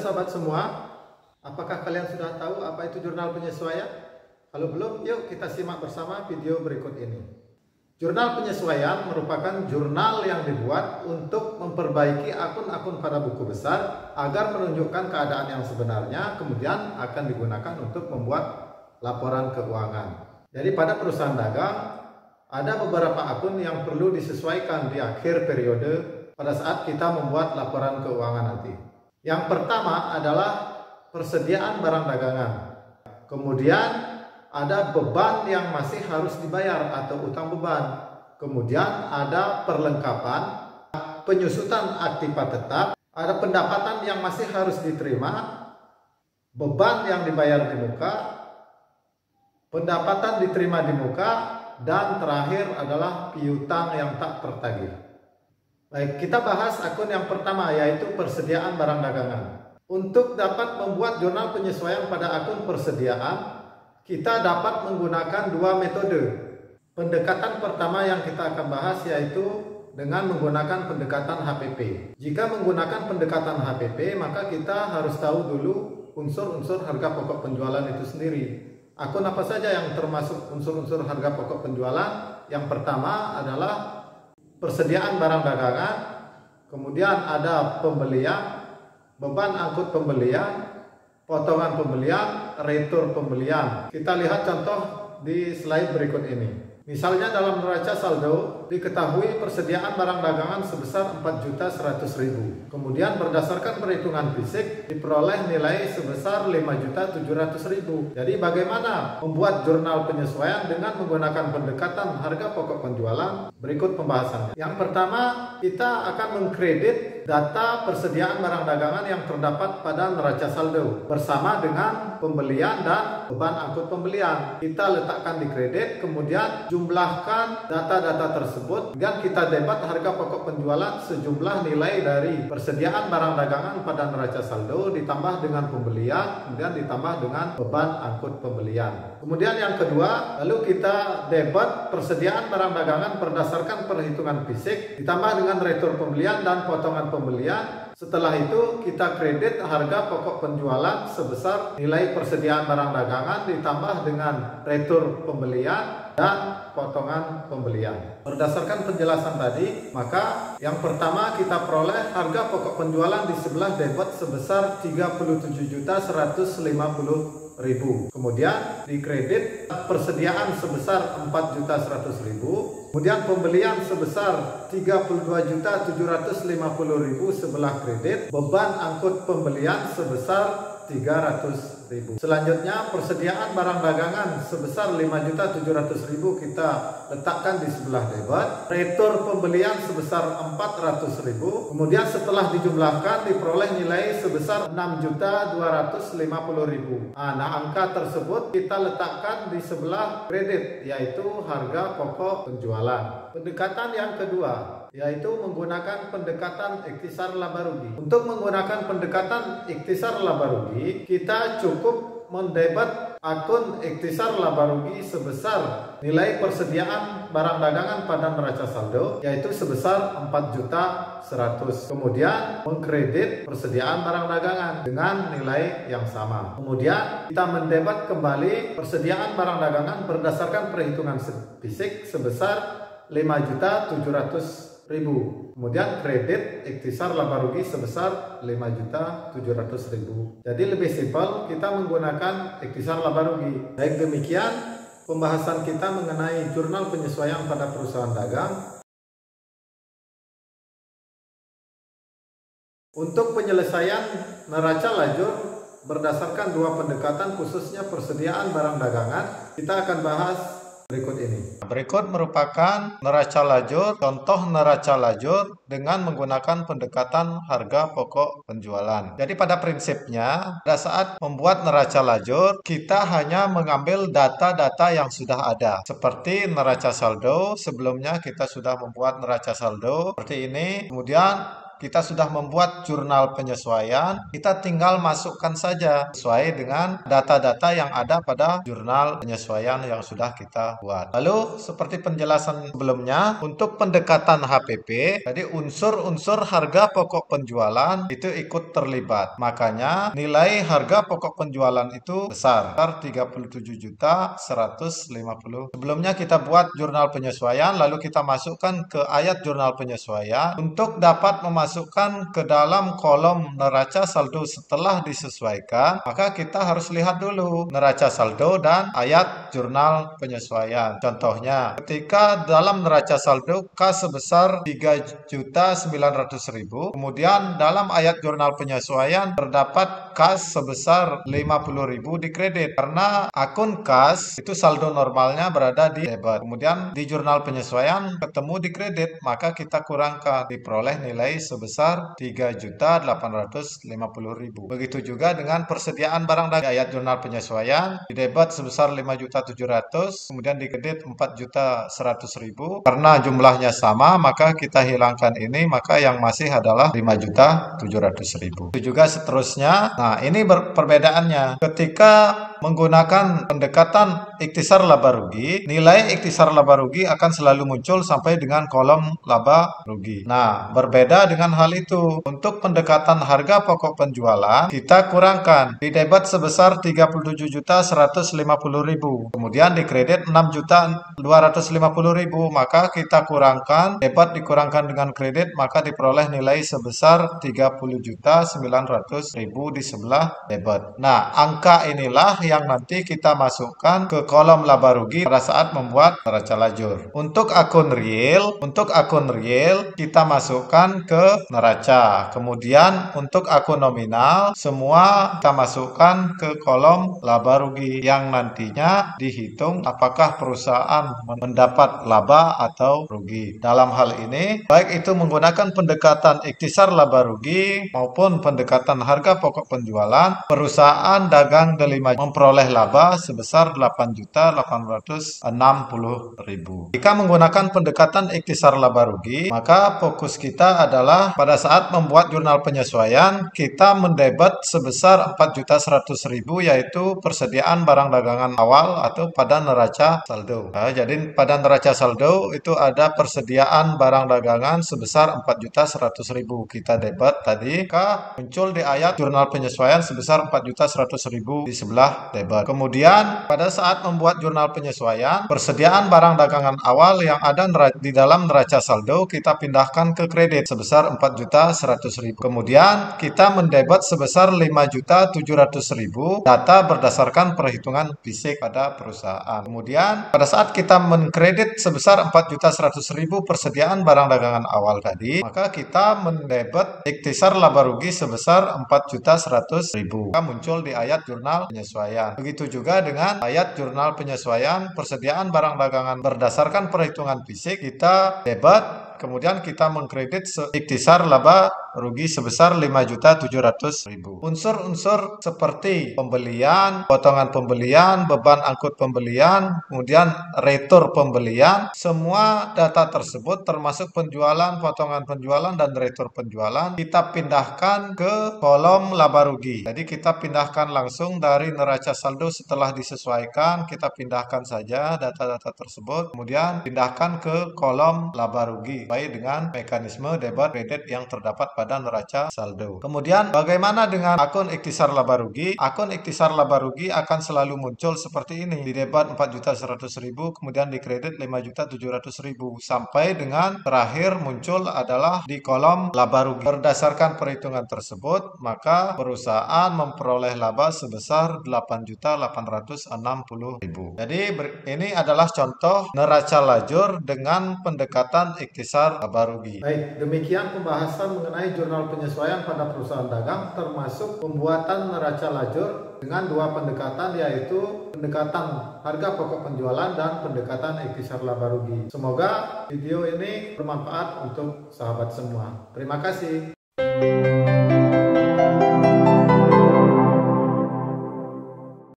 sahabat semua, apakah kalian sudah tahu apa itu jurnal penyesuaian? Kalau belum, yuk kita simak bersama video berikut ini. Jurnal penyesuaian merupakan jurnal yang dibuat untuk memperbaiki akun-akun pada buku besar agar menunjukkan keadaan yang sebenarnya, kemudian akan digunakan untuk membuat laporan keuangan. Jadi pada perusahaan dagang, ada beberapa akun yang perlu disesuaikan di akhir periode pada saat kita membuat laporan keuangan nanti. Yang pertama adalah persediaan barang dagangan. Kemudian ada beban yang masih harus dibayar atau utang beban. Kemudian ada perlengkapan, penyusutan aktiva tetap, ada pendapatan yang masih harus diterima, beban yang dibayar di muka, pendapatan diterima di muka, dan terakhir adalah piutang yang tak tertagih. Baik, kita bahas akun yang pertama, yaitu persediaan barang dagangan. Untuk dapat membuat jurnal penyesuaian pada akun persediaan, kita dapat menggunakan dua metode. Pendekatan pertama yang kita akan bahas yaitu dengan menggunakan pendekatan HPP. Jika menggunakan pendekatan HPP, maka kita harus tahu dulu unsur-unsur harga pokok penjualan itu sendiri. Akun apa saja yang termasuk unsur-unsur harga pokok penjualan? Yang pertama adalah persediaan barang dagangan, kemudian ada pembelian, beban angkut pembelian, potongan pembelian, retur pembelian. Kita lihat contoh di slide berikut ini. Misalnya dalam neraca saldo diketahui persediaan barang dagangan sebesar 4.100.000. Kemudian berdasarkan perhitungan fisik diperoleh nilai sebesar 5.700.000. Jadi bagaimana membuat jurnal penyesuaian dengan menggunakan pendekatan harga pokok penjualan? Berikut pembahasannya. Yang pertama, kita akan mengkredit data persediaan barang dagangan yang terdapat pada neraca saldo bersama dengan pembelian dan beban angkut pembelian. Kita letakkan di kredit, kemudian jumlahkan data-data tersebut dan kita debat harga pokok penjualan sejumlah nilai dari persediaan barang dagangan pada neraca saldo ditambah dengan pembelian, kemudian ditambah dengan beban angkut pembelian. Kemudian yang kedua, lalu kita debat persediaan barang dagangan berdasarkan perhitungan fisik ditambah dengan retur pembelian dan potongan pembelian. Setelah itu kita kredit harga pokok penjualan sebesar nilai persediaan barang dagangan ditambah dengan retur pembelian dan potongan pembelian. Berdasarkan penjelasan tadi, maka yang pertama kita peroleh harga pokok penjualan di sebelah debit sebesar 37.150.000. Kemudian di kredit persediaan sebesar 4.100.000. Kemudian pembelian sebesar 32.750.000 sebelah kredit, beban angkut pembelian sebesar 300.000. Selanjutnya persediaan barang dagangan sebesar 5.700.000 kita letakkan di sebelah debit, retur pembelian sebesar 400.000. Kemudian setelah dijumlahkan diperoleh nilai sebesar 6.250.000. Nah, angka tersebut kita letakkan di sebelah kredit, yaitu harga pokok penjualan. Pendekatan yang kedua yaitu menggunakan pendekatan ikhtisar laba rugi. Untuk menggunakan pendekatan ikhtisar laba rugi, kita cukup mendebat akun ikhtisar laba rugi sebesar nilai persediaan barang dagangan pada neraca saldo yaitu sebesar 4.100.000. Kemudian mengkredit persediaan barang dagangan dengan nilai yang sama. Kemudian kita mendebat kembali persediaan barang dagangan berdasarkan perhitungan fisik sebesar 5.700.000. Kemudian kredit ikhtisar laba rugi sebesar 5.700.000. Jadi lebih simpel, kita menggunakan ikhtisar laba rugi. Baik, demikian pembahasan kita mengenai jurnal penyesuaian pada perusahaan dagang. Untuk penyelesaian neraca lajur berdasarkan dua pendekatan khususnya persediaan barang dagangan, kita akan bahas berikut ini. Berikut merupakan neraca lajur, contoh neraca lajur dengan menggunakan pendekatan harga pokok penjualan. Jadi pada prinsipnya, pada saat membuat neraca lajur, kita hanya mengambil data-data yang sudah ada. Seperti neraca saldo, sebelumnya kita sudah membuat neraca saldo seperti ini. Kemudian kita sudah membuat jurnal penyesuaian, kita tinggal masukkan saja sesuai dengan data-data yang ada pada jurnal penyesuaian yang sudah kita buat. Lalu seperti penjelasan sebelumnya, untuk pendekatan HPP, jadi unsur-unsur harga pokok penjualan itu ikut terlibat. Makanya nilai harga pokok penjualan itu besar, 37.150.000. Sebelumnya kita buat jurnal penyesuaian, lalu kita masukkan ke ayat jurnal penyesuaian untuk dapat memasukkan ke dalam kolom neraca saldo setelah disesuaikan. Maka kita harus lihat dulu neraca saldo dan ayat jurnal penyesuaian. Contohnya, ketika dalam neraca saldo kas sebesar 3.900.000, kemudian dalam ayat jurnal penyesuaian terdapat kas sebesar 50.000 di kredit. Karena akun kas itu saldo normalnya berada di debit. Kemudian di jurnal penyesuaian ketemu di kredit, maka kita kurangkan, diperoleh nilai sebesar 3.850.000. Begitu juga dengan persediaan barang dagangan. Ayat jurnal penyesuaian di debit sebesar 5.700.000, kemudian di kredit 4.100.000. Karena jumlahnya sama, maka kita hilangkan ini, maka yang masih adalah 5.700.000. Itu juga seterusnya. Nah, ini perbedaannya. Ketika menggunakan pendekatan ikhtisar laba rugi, nilai ikhtisar laba rugi akan selalu muncul sampai dengan kolom laba rugi. Nah, berbeda dengan hal itu. Untuk pendekatan harga pokok penjualan, kita kurangkan di debit sebesar 37.150.000, kemudian di kredit 6.250.000, maka kita kurangkan debit dikurangkan dengan kredit, maka diperoleh nilai sebesar 30.900.000 di sebelah debit. Nah, angka inilah yang nanti kita masukkan ke kolom laba rugi pada saat membuat neraca lajur. Untuk akun real kita masukkan ke neraca. Kemudian untuk akun nominal semua kita masukkan ke kolom laba rugi yang nantinya dihitung apakah perusahaan mendapat laba atau rugi. Dalam hal ini, baik itu menggunakan pendekatan ikhtisar laba rugi maupun pendekatan harga pokok penjualan, perusahaan dagang delima memperoleh laba sebesar 8.860.000. Jika menggunakan pendekatan ikhtisar laba rugi, maka fokus kita adalah pada saat membuat jurnal penyesuaian, kita mendebit sebesar 4.100.000, yaitu persediaan barang dagangan awal atau pada neraca saldo. Nah, jadi pada neraca saldo itu ada persediaan barang dagangan sebesar 4.100.000. Kita debit tadi, maka muncul di ayat jurnal penyesuaian sebesar 4.100.000 di sebelah debit. Kemudian pada saat membuat jurnal penyesuaian, persediaan barang dagangan awal yang ada di dalam neraca saldo kita pindahkan ke kredit sebesar 4.100.000. Kemudian kita mendebit sebesar 5.700.000 data berdasarkan perhitungan fisik pada perusahaan. Kemudian pada saat kita mengkredit sebesar 4.100.000 persediaan barang dagangan awal tadi, maka kita mendebit ikhtisar laba rugi sebesar 4.100.000. Maka muncul di ayat jurnal penyesuaian. Begitu juga dengan ayat jurnal penyesuaian persediaan barang dagangan berdasarkan perhitungan fisik kita debit, kemudian kita mengkredit ikhtisar laba rugi sebesar 5.700.000. Unsur-unsur seperti pembelian, potongan pembelian, beban angkut pembelian, kemudian retur pembelian, semua data tersebut termasuk penjualan, potongan penjualan, dan retur penjualan kita pindahkan ke kolom laba rugi. Jadi kita pindahkan langsung dari neraca saldo setelah disesuaikan, kita pindahkan saja data-data tersebut, kemudian pindahkan ke kolom laba rugi baik dengan mekanisme debit kredit yang terdapat pada neraca saldo. Kemudian bagaimana dengan akun ikhtisar laba rugi? Akun ikhtisar laba rugi akan selalu muncul seperti ini. Di debit 4.100.000, kemudian di kredit 5.700.000 sampai dengan terakhir muncul adalah di kolom laba rugi. Berdasarkan perhitungan tersebut, maka perusahaan memperoleh laba sebesar 8.860.000. Jadi ini adalah contoh neraca lajur dengan pendekatan ikhtisar laba rugi. Baik, demikian pembahasan mengenai jurnal penyesuaian pada perusahaan dagang, termasuk pembuatan neraca lajur dengan dua pendekatan, yaitu pendekatan harga pokok penjualan dan pendekatan ikhtisar laba rugi. Semoga video ini bermanfaat untuk sahabat semua. Terima kasih.